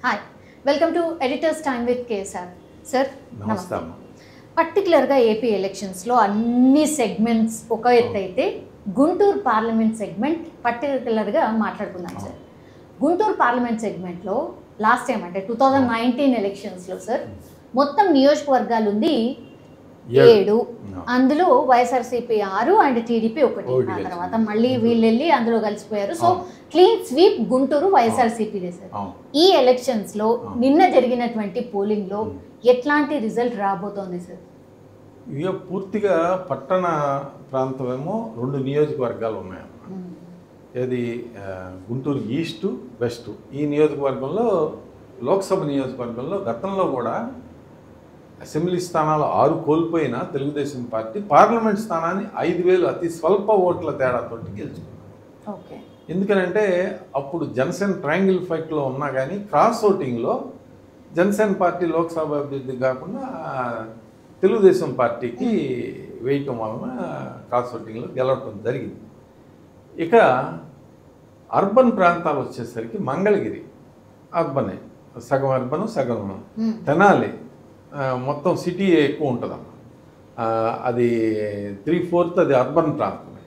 Hi, welcome to editors time with KSR. Sir నమస్తే. పర్టికులర్గా AP ఎలక్షన్స్లో అన్ని సెగ్మెంట్స్ ఒక ఎత్తు అయితే గుంటూరు పార్లమెంట్ సెగ్మెంట్ పర్టికులర్గా మాట్లాడుకుందాం సార్. గుంటూరు పార్లమెంట్ సెగ్మెంట్లో లాస్ట్ టైం అంటే 2019 ఎలక్షన్స్లో సార్ మొత్తం నియోజకవర్గాలు ఉంది 7. అందులో వైఎస్ఆర్సీపీ 6 అండ్ టీడీపీ 1. ఆ తర్వాత మళ్ళీ వీళ్ళు వెళ్ళి అందులో కలిసిపోయారు. సో క్లీన్ స్వీప్ గుంటూరు వైఎస్ఆర్సీపీదే సార్. ఈ ఎలక్షన్స్లో నిన్న జరిగినటువంటి పోలింగ్లో ఎట్లాంటి రిజల్ట్ రాబోతోంది సార్? ఇక పూర్తిగా పట్టణ ప్రాంతమేమో 2 నియోజకవర్గాలు ఉన్నాయి. ఏది గుంటూరు ఈస్ట్ వెస్ట్. ఈ నియోజకవర్గంలో లోక్సభ నియోజకవర్గంలో గతంలో కూడా అసెంబ్లీ స్థానాలు 6 కోల్పోయిన తెలుగుదేశం పార్టీ పార్లమెంట్ స్థానాన్ని 5,000 అతి స్వల్ప ఓట్ల తేడాతోటి గెలుచుకుంది. ఎందుకనంటే అప్పుడు జనసేన ట్రయాంగిల్ ఫైట్లో ఉన్నా కానీ క్రాస్ ఓటింగ్లో జనసేన పార్టీ లోక్సభ అభ్యర్థి కాకుండా తెలుగుదేశం పార్టీకి వేయటం వలన క్రాస్ ఓటింగ్లో గెలవటం జరిగింది. ఇక అర్బన్ ప్రాంతాలు వచ్చేసరికి మంగళగిరి అర్బనే, సగం అర్బను సగం తెనాలి, మొత్తం సిటీ ఎక్కువ ఉంటుందన్న. అది 3/4 అది అర్బన్ ప్రాంతమే.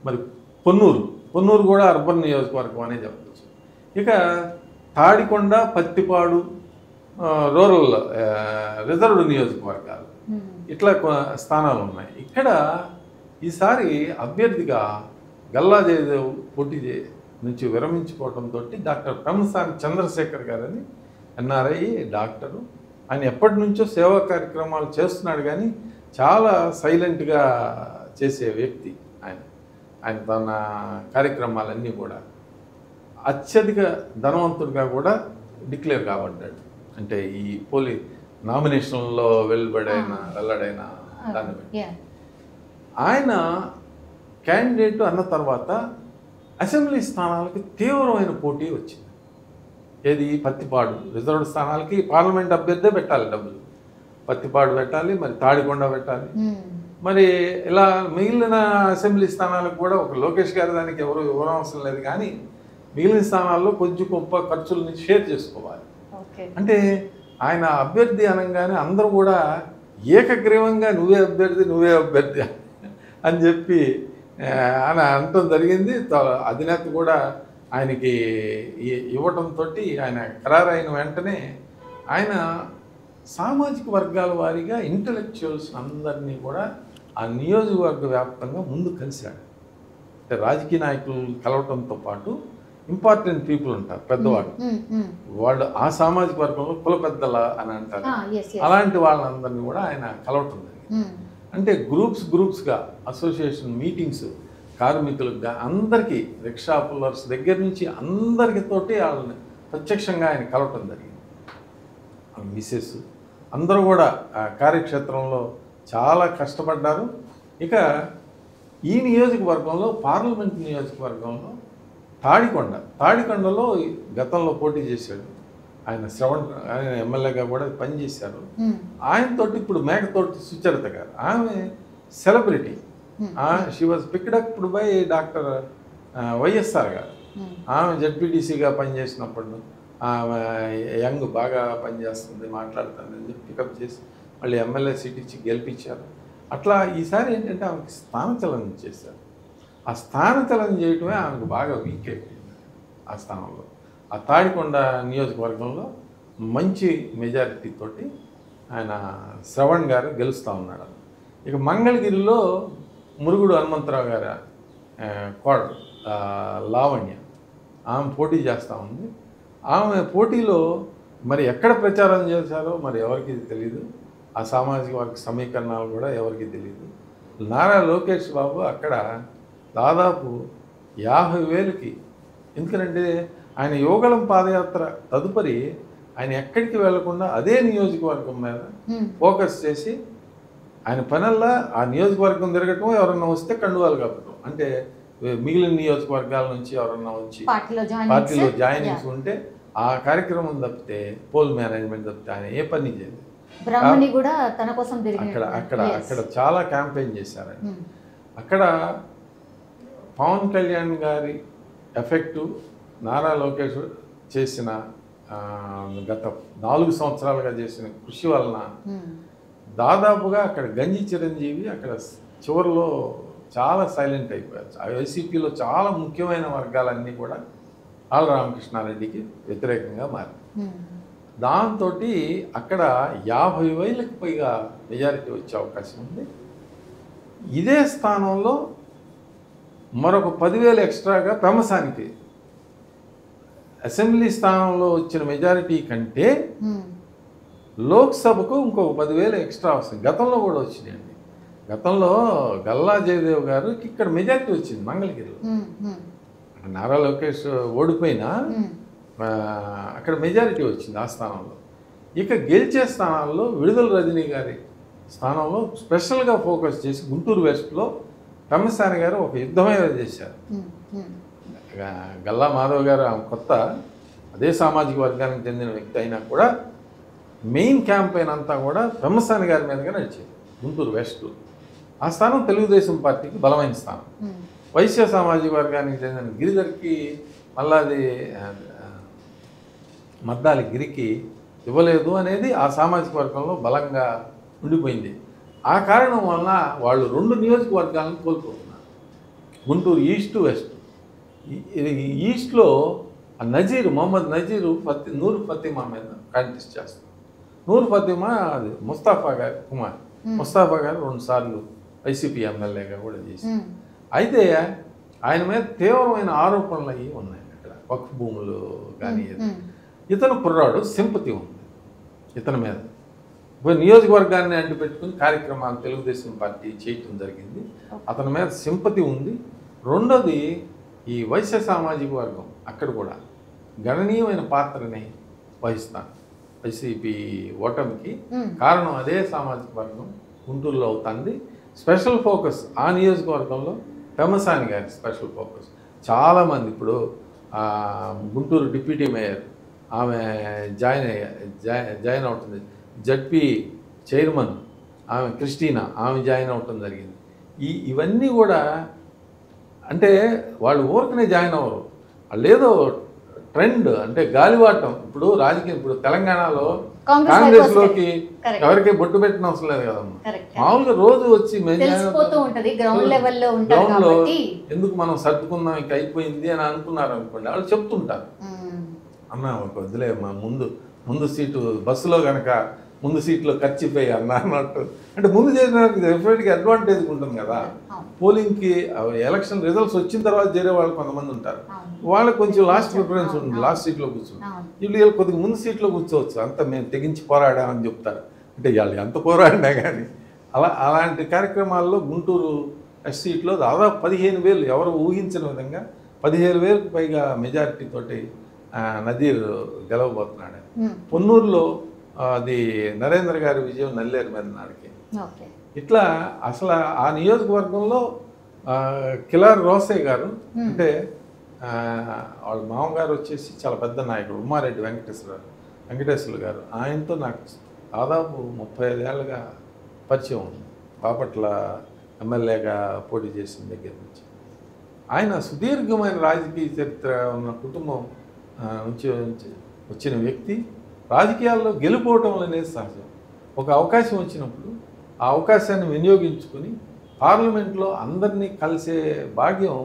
మరి పొన్నూరు కూడా అర్బన్ నియోజకవర్గం అనే చెప్పచ్చు. ఇక తాడికొండ, పత్తిపాడు రూరల్ రిజర్వ్డ్ నియోజకవర్గాలు, ఇట్లా స్థానాలు ఉన్నాయి. ఇక్కడ ఈసారి అభ్యర్థిగా గల్లా జయదేవ్ పోటీ నుంచి విరమించుకోవడంతో డాక్టర్ పెమ్మసాని చంద్రశేఖర్ గారని ఎన్ఆర్ఐ డాక్టరు, ఆయన ఎప్పటి నుంచో సేవా కార్యక్రమాలు చేస్తున్నాడు కానీ చాలా సైలెంట్గా చేసే వ్యక్తి ఆయన తన కార్యక్రమాలన్నీ కూడా అత్యధిక ధనవంతుడిగా కూడా డిక్లేర్ కాబడ్డాడు. అంటే ఈ నామినేషన్లో వెల్లడైన దాన్ని బట్టి ఆయన క్యాండిడేట్ అన్న తర్వాత అసెంబ్లీ స్థానాలకి తీవ్రమైన పోటీ వచ్చింది. ఏది పత్తిపాడు రిజర్వ్డ్ స్థానాలకి పార్లమెంట్ అభ్యర్థే పెట్టాలి డబ్బులు. పత్తిపాడు పెట్టాలి, మరి తాడికొండ పెట్టాలి. మరి ఇలా మిగిలిన అసెంబ్లీ స్థానాలకు కూడా ఒక లోకేష్ గారి దానికి ఎవరు ఇవ్వనవసరం లేదు కానీ మిగిలిన స్థానాల్లో కొంచెం గొప్ప ఖర్చులని షేర్ చేసుకోవాలి. అంటే ఆయన అభ్యర్థి అనగానే అందరూ కూడా ఏకగ్రీవంగా నువ్వే అభ్యర్థి అని చెప్పి ఆయన అనటం జరిగింది. అధినేత కూడా ఆయనకి ఇవ్వటంతో ఆయన ఖరారైన వెంటనే ఆయన సామాజిక వర్గాల వారీగా ఇంటలెక్చువల్స్ అందరినీ కూడా ఆ నియోజకవర్గ వ్యాప్తంగా ముందు కలిశాడు. అంటే రాజకీయ నాయకులు కలవటంతో పాటు ఇంపార్టెంట్ పీపుల్ ఉంటారు, పెద్దవాళ్ళు, వాళ్ళు ఆ సామాజిక వర్గంలో కుల పెద్దల అని అంటారు. అలాంటి వాళ్ళందరినీ కూడా ఆయన కలవటం జరిగింది. అంటే గ్రూప్స్గా అసోసియేషన్ మీటింగ్స్, కార్మికులుగా అందరికీ, రిక్షా పుల్లర్స్ దగ్గర నుంచి అందరితోటి వాళ్ళని ప్రత్యక్షంగా ఆయన కలవటం జరిగింది. మిసెస్ అందరూ కూడా కార్యక్షేత్రంలో చాలా కష్టపడ్డారు. ఇక ఈ నియోజకవర్గంలో పార్లమెంట్ నియోజకవర్గంలో తాడికొండలో గతంలో పోటీ చేశాడు ఆయన. ఆయన ఎమ్మెల్యేగా కూడా పనిచేశారు. ఆయనతోటి ఇప్పుడు మేకతోటి సుచరిత గారు, ఆమె celebrity. She was picked up by doctor YSR గారు. ఆమె జడ్పీటీసీగా పనిచేసినప్పుడు ఆమె యంగ్ బాగా పనిచేస్తుంది, మాట్లాడుతుంది అని చెప్పి పికప్ చేసి మళ్ళీ ఎమ్మెల్యే సీట్ ఇచ్చి గెలిపించారు. అట్లా ఈసారి ఏంటంటే ఆమెకి స్థానచలనం చేశారు. ఆ స్థానచలనం చేయటమే ఆమెకు బాగా వీక్ అయిపోయింది. ఆ స్థానంలో ఆ తాడికొండ నియోజకవర్గంలో మంచి మెజారిటీతోటి ఆయన శ్రవణ్ గారు గెలుస్తూ ఉన్నాడు. ఇక మంగళగిరిలో మురుగుడు హనుమంతరావు గారి కోడలు లావణ్య, ఆమె పోటీ చేస్తూ ఉంది. ఆమె పోటీలో మరి ఎక్కడ ప్రచారం చేశారో మరి ఎవరికి తెలియదు. ఆ సామాజిక వర్గ సమీకరణాలు కూడా ఎవరికి తెలియదు. నారా లోకేష్ బాబు అక్కడ దాదాపు 50,000కి, ఎందుకంటే ఆయన యోగళం పాదయాత్ర తదుపరి ఆయన ఎక్కడికి వెళ్లకుండా అదే నియోజకవర్గం మీద ఫోకస్ చేసి ఆయన పనల్లా ఆ నియోజకవర్గం తిరగటం, ఎవరన్నా వస్తే కండువాలు కప్పటం. అంటే మిగిలిన నియోజకవర్గాల నుంచి ఎవరన్నా వచ్చి పార్టీలో జాయినింగ్స్ ఉంటే ఆ కార్యక్రమం తప్పితే, పోల్ మేనేజ్మెంట్ తప్పితే ఆయన ఏ పని చేయలేదు. అక్కడ చాలా క్యాంపెయిన్ చేశారండి. అక్కడ పవన్ కళ్యాణ్ గారి ఎఫెక్టు, నారా లోకేష్ చేసిన గత 4 సంవత్సరాలుగా చేసిన కృషి వలన దాదాపుగా అక్కడ గంజి చిరంజీవి అక్కడ చివరిలో చాలా సైలెంట్ అయిపోయారు. ఆ వైసీపీలో చాలా ముఖ్యమైన వర్గాలన్నీ కూడా ఆళ్ళ రామకృష్ణారెడ్డికి వ్యతిరేకంగా మారారు. దాంతో అక్కడ 50,000కి పైగా మెజారిటీ వచ్చే అవకాశం ఉంది. ఇదే స్థానంలో మరొక 10,000 ఎక్స్ట్రాగా పెమసానికి అసెంబ్లీ స్థానంలో వచ్చిన మెజారిటీ కంటే లోక్సభకు ఇంకొక 10,000 ఎక్స్ట్రా వస్తుంది. గతంలో కూడా వచ్చినాయండి. గతంలో గల్లా జయదేవ్ గారికి ఇక్కడ మెజారిటీ వచ్చింది మంగళగిరిలో. నారా లోకేష్ ఓడిపోయినా అక్కడ మెజారిటీ వచ్చింది ఆ స్థానంలో. ఇక గెలిచే స్థానాల్లో విడుదల రజనీ గారి స్థానంలో స్పెషల్గా ఫోకస్ చేసి గుంటూరు వెస్ట్లో పెమ్మసాని గారు ఒక యుద్ధమే చేశారు. గల్లా మాధవ్ గారు కొత్త అదే సామాజిక వర్గానికి చెందిన వ్యక్తి అయినా కూడా మెయిన్ క్యాంపెయిన్ అంతా కూడా పెమ్మసాని గారి మీదుగా నడిచేది గుంటూరు వెస్ట్. ఆ స్థానం తెలుగుదేశం పార్టీకి బలమైన స్థానం. వైశ్య సామాజిక వర్గానికి చెందిన గిరిధర్కి మళ్ళా అది మద్దాలి గిరికి ఇవ్వలేదు అనేది ఆ సామాజిక వర్గంలో బలంగా ఉండిపోయింది. ఆ కారణం వలన వాళ్ళు 2 నియోజకవర్గాలను కోల్పోతున్నారు, గుంటూరు ఈస్ట్ వెస్ట్. ఈస్ట్లో నజీరు మొహమ్మద్ నజీరు నూరు ఫతిమా మీద కాంటెస్ట్ చేస్తారు. నూరు ఫతిమా అది ముస్తాఫా గారి కుమార్. ముస్తాఫా గారు 2 సార్లు వైసీపీ ఎమ్మెల్యేగా కూడా చేశారు. అయితే ఆయన మీద తీవ్రమైన ఆరోపణలు అవి ఉన్నాయి. అక్కడ వక్ఫ్ భూములు కానీ ఇతను కుర్రాడు సింపతి ఉంది ఇతని మీద. నియోజకవర్గాన్ని అంటిపెట్టుకుని కార్యక్రమాలు తెలుగుదేశం పార్టీ చేయటం జరిగింది. అతని మీద సింపతి ఉంది. రెండోది ఈ వైశ్య సామాజిక వర్గం అక్కడ కూడా గణనీయమైన పాత్రని వహిస్తాను. వైసీపీ ఓటమికి కారణం అదే సామాజిక వర్గం గుంటూరులో అవుతుంది. స్పెషల్ ఫోకస్ ఆ నియోజకవర్గంలో పెమ్మసాని గారి స్పెషల్ ఫోకస్. చాలామంది ఇప్పుడు గుంటూరు డిప్యూటీ మేయర్ ఆమె జాయిన్ అవుతుంది. జడ్పీ చైర్మన్ ఆమె క్రిస్టీనా ఆమె జాయిన్ అవటం జరిగింది. ఇవన్నీ కూడా అంటే వాళ్ళు ఊరికనే జాయిన్ అవ్వరు, వాళ్ళు ఏదో ట్రెండ్ అంటే గాలివాటం. ఇప్పుడు రాజకీయం ఇప్పుడు తెలంగాణలో కాంగ్రెస్లోకి ఎవరికి బొట్టు పెట్టిన అవసరం లేదు కదమ్మా. మామూలుగా రోజు వచ్చి గ్రౌండ్లో ఎందుకు మనం సర్దుకుందాం ఇక అయిపోయింది అని అనుకున్నారు అనుకోండి, వాళ్ళు చెప్తుంటారు అన్న ఒక వదిలే మా ముందు సీటు బస్సులో కనుక ముందు సీట్లో ఖర్చిపోయి అన్నట్టు. అంటే ముందు చేసినానికి డెఫినెట్గా అడ్వాంటేజ్ ఉంటుంది కదా. పోలింగ్కి ఎలక్షన్ రిజల్ట్స్ వచ్చిన తర్వాత చేరే వాళ్ళు కొంతమంది ఉంటారు, వాళ్ళకి కొంచెం లాస్ట్ ప్రిఫరెన్స్ ఉంటుంది, లాస్ట్ సీట్లో కూర్చుంటారు. వీళ్ళు కొద్దిగా ముందు సీట్లో కూర్చోవచ్చు, అంత మేము తెగించి పోరాడామని చెప్తారు. అంటే వాళ్ళు ఎంత పోరాడినా కానీ అలాంటి కార్యక్రమాల్లో గుంటూరు ఎస్ సీట్లో దాదాపు 15,000 ఎవరు ఊహించిన విధంగా 15,000కు పైగా మెజారిటీ తోటి నజీర్ గెలవబోతున్నాడు. పొన్నూరులో అది నరేంద్ర గారి విజయం నల్లేరు మీద నాడికి. ఇట్లా అసలు ఆ నియోజకవర్గంలో కిలార్ రోసయ్య గారు అంటే వాళ్ళ మామగారు వచ్చేసి చాలా పెద్ద నాయకుడు ఉమ్మారెడ్డి వెంకటేశ్వర గారు. ఆయనతో నాకు దాదాపు 35 ఏళ్ళుగా పరిచయం ఉంది. బాపట్ల ఎమ్మెల్యేగా పోటీ చేసిన దగ్గర నుంచి ఆయన సుదీర్ఘమైన రాజకీయ చరిత్ర ఉన్న కుటుంబం నుంచి వచ్చిన వ్యక్తి. రాజకీయాల్లో గెలుపోవటం అనేది సహజం. ఒక అవకాశం వచ్చినప్పుడు ఆ అవకాశాన్ని వినియోగించుకుని పార్లమెంట్లో అందరినీ కలిసే భాగ్యం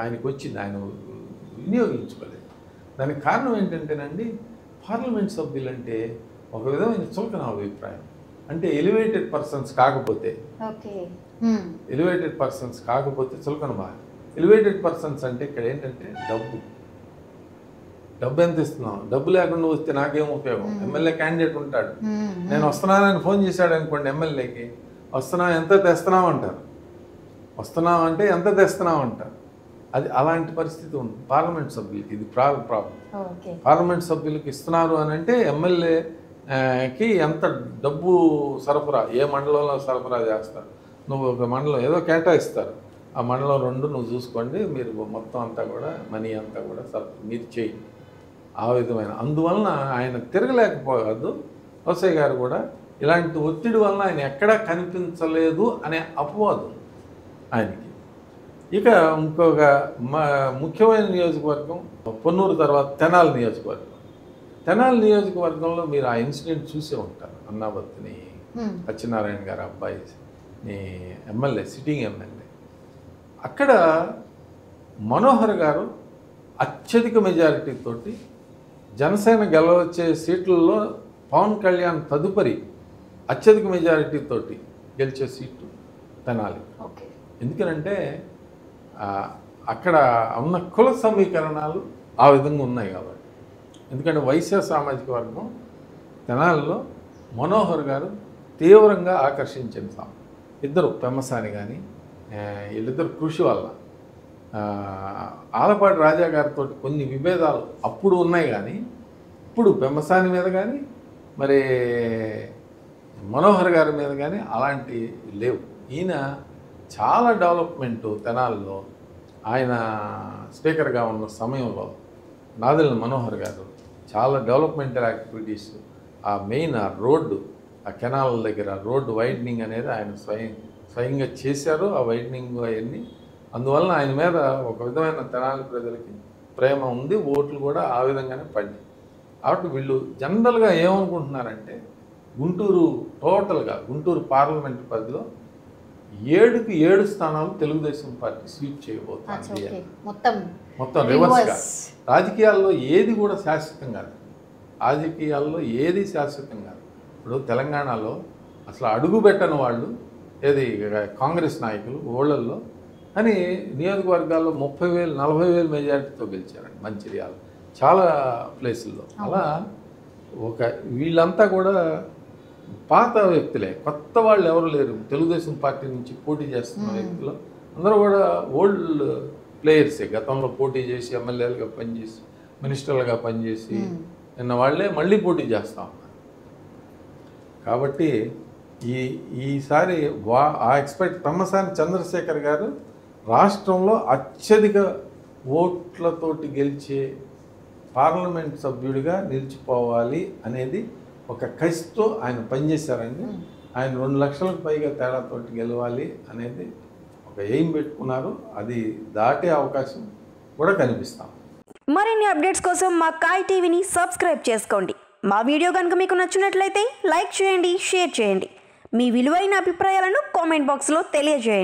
ఆయనకు వచ్చింది, ఆయన వినియోగించుకోలేదు. దానికి కారణం ఏంటంటేనండి, పార్లమెంట్ సభ్యులంటే ఒక విధమైన చులకన అభిప్రాయం. అంటే ఎలివేటెడ్ పర్సన్స్ కాకపోతే చులకన బాగా. ఎలివేటెడ్ పర్సన్స్ అంటే ఇక్కడ ఏంటంటే డబ్బు ఎంత ఇస్తున్నాం, డబ్బు లేకుండా వస్తే నాకేం ఉపయోగం. ఎమ్మెల్యే క్యాండిడేట్ ఉంటాడు, నేను వస్తున్నానని ఫోన్ చేశాడు అనుకోండి ఎమ్మెల్యేకి, ఎంత తెస్తున్నావు అంటారు, వస్తున్నావు అంటే ఎంత తెస్తున్నావు అంటారు. అది అలాంటి పరిస్థితి ఉంది పార్లమెంట్ సభ్యులకి. ఇది ప్రాబ్లం. పార్లమెంట్ సభ్యులకి ఇస్తున్నారు అని అంటే ఎమ్మెల్యేకి ఎంత డబ్బు సరఫరా, ఏ మండలంలో సరఫరా చేస్తారు. నువ్వు ఒక మండలం ఏదో కేటాయిస్తారు, ఆ మండలం 2 నువ్వు చూసుకోండి, మీరు మొత్తం అంతా కూడా మనీ అంతా కూడా మీరు చేయండి. ఆ విధమైన అందువలన ఆయన తిరగలేకపోవద్దు. రోసయ్య గారు కూడా ఇలాంటి ఒత్తిడి వలన ఆయన ఎక్కడా కనిపించలేదు అనే అపవాదం ఆయనకి. ఇక ఇంకొక ముఖ్యమైన నియోజకవర్గం పొన్నూరు తర్వాత తెనాలి నియోజకవర్గం. తెనాలి నియోజకవర్గంలో మీరు ఆ ఇన్సిడెంట్ చూసే ఉంటారు. అన్నాబత్తిని సత్యనారాయణ గారి అబ్బాయి ఎమ్మెల్యే, సిట్టింగ్ ఎమ్మెల్యే. అక్కడ మనోహర్ గారు అత్యధిక మెజారిటీ తోటి జనసేన గెలవచ్చే సీట్లలో పవన్ కళ్యాణ్ తదుపరి అత్యధిక మెజారిటీ తోటి గెలిచే సీటు తెనాలి. ఎందుకనంటే అక్కడ ఉన్న కుల సమీకరణాలు ఆ విధంగా ఉన్నాయి కాబట్టి. ఎందుకంటే వైశ్య సామాజిక వర్గం తెనాలిలో మనోహర్ గారు తీవ్రంగా ఆకర్షించిన ఇద్దరు పెమ్మసాని కానీ వీళ్ళిద్దరు కృషి వల్ల ఆలపాటి రాజా గారితో కొన్ని విభేదాలు అప్పుడు ఉన్నాయి, కానీ ఇప్పుడు పెమ్మసాని మీద కానీ మరి మనోహర్ గారి మీద కానీ అలాంటి లేవు. ఈయన చాలా డెవలప్మెంటు తెనాలిలో ఆయన స్పీకర్గా ఉన్న సమయంలో నాదెళ్ల మనోహర్ గారు చాలా డెవలప్మెంటల్ యాక్టివిటీస్, ఆ మెయిన్ ఆ రోడ్డు, ఆ కెనాల్ దగ్గర రోడ్డు వైడనింగ్ అనేది ఆయన స్వయంగా చేశారు. ఆ వైడనింగ్ అవన్నీ అందువలన ఆయన మీద ఒక విధమైన తెనాలి ప్రజలకి ప్రేమ ఉంది, ఓట్లు కూడా ఆ విధంగానే పడ్డాయి. కాబట్టి వీళ్ళు జనరల్గా ఏమనుకుంటున్నారంటే గుంటూరు టోటల్గా గుంటూరు పార్లమెంటు పరిధిలో 7కి 7 స్థానాలు తెలుగుదేశం పార్టీ స్వీప్ చేయబోతుంది. మొత్తం రివర్స్గా. రాజకీయాల్లో ఏది కూడా శాశ్వతం కాదు, రాజకీయాల్లో ఏది శాశ్వతం కాదు. ఇప్పుడు తెలంగాణలో అసలు అడుగు పెట్టని వాళ్ళు ఏది కాంగ్రెస్ నాయకులు ఓళ్ళల్లో, కానీ నియోజకవర్గాల్లో 30,000 40,000 మెజారిటీతో గెలిచారండి మంచిర్యాల చాలా ప్లేసుల్లో. అలా వీళ్ళంతా కూడా పాత వ్యక్తులే, కొత్త వాళ్ళు ఎవరు లేరు. తెలుగుదేశం పార్టీ నుంచి పోటీ చేస్తున్న వ్యక్తులు అందరూ కూడా ఓల్డ్ ప్లేయర్సే. గతంలో పోటీ చేసి ఎమ్మెల్యేలుగా పనిచేసి మినిస్టర్లుగా పనిచేసి నిన్న వాళ్ళే మళ్ళీ పోటీ చేస్తూ ఉన్నారు. కాబట్టి ఈసారి పెమ్మసాని చంద్రశేఖర్ గారు రాష్ట్రంలో అత్యధిక ఓట్లతోటి గెలిచే పార్లమెంట్ సభ్యుడిగా నిలిచిపోవాలి అనేది ఒక కసితో ఆయన పనిచేశారండి. ఆయన 2 లక్షలకు పైగా తేడాతోటి గెలవాలి అనేది ఒక ఎయిమ్ పెట్టుకున్నారు. అది దాటే అవకాశం కూడా కనిపిస్తాం. మరిన్ని అప్డేట్స్ కోసం మా కాయ్ టీవీని సబ్స్క్రైబ్ చేసుకోండి. మా వీడియో కనుక మీకు నచ్చినట్లయితే లైక్ చేయండి, షేర్ చేయండి. మీ విలువైన అభిప్రాయాలను కామెంట్ బాక్స్లో తెలియజేయండి.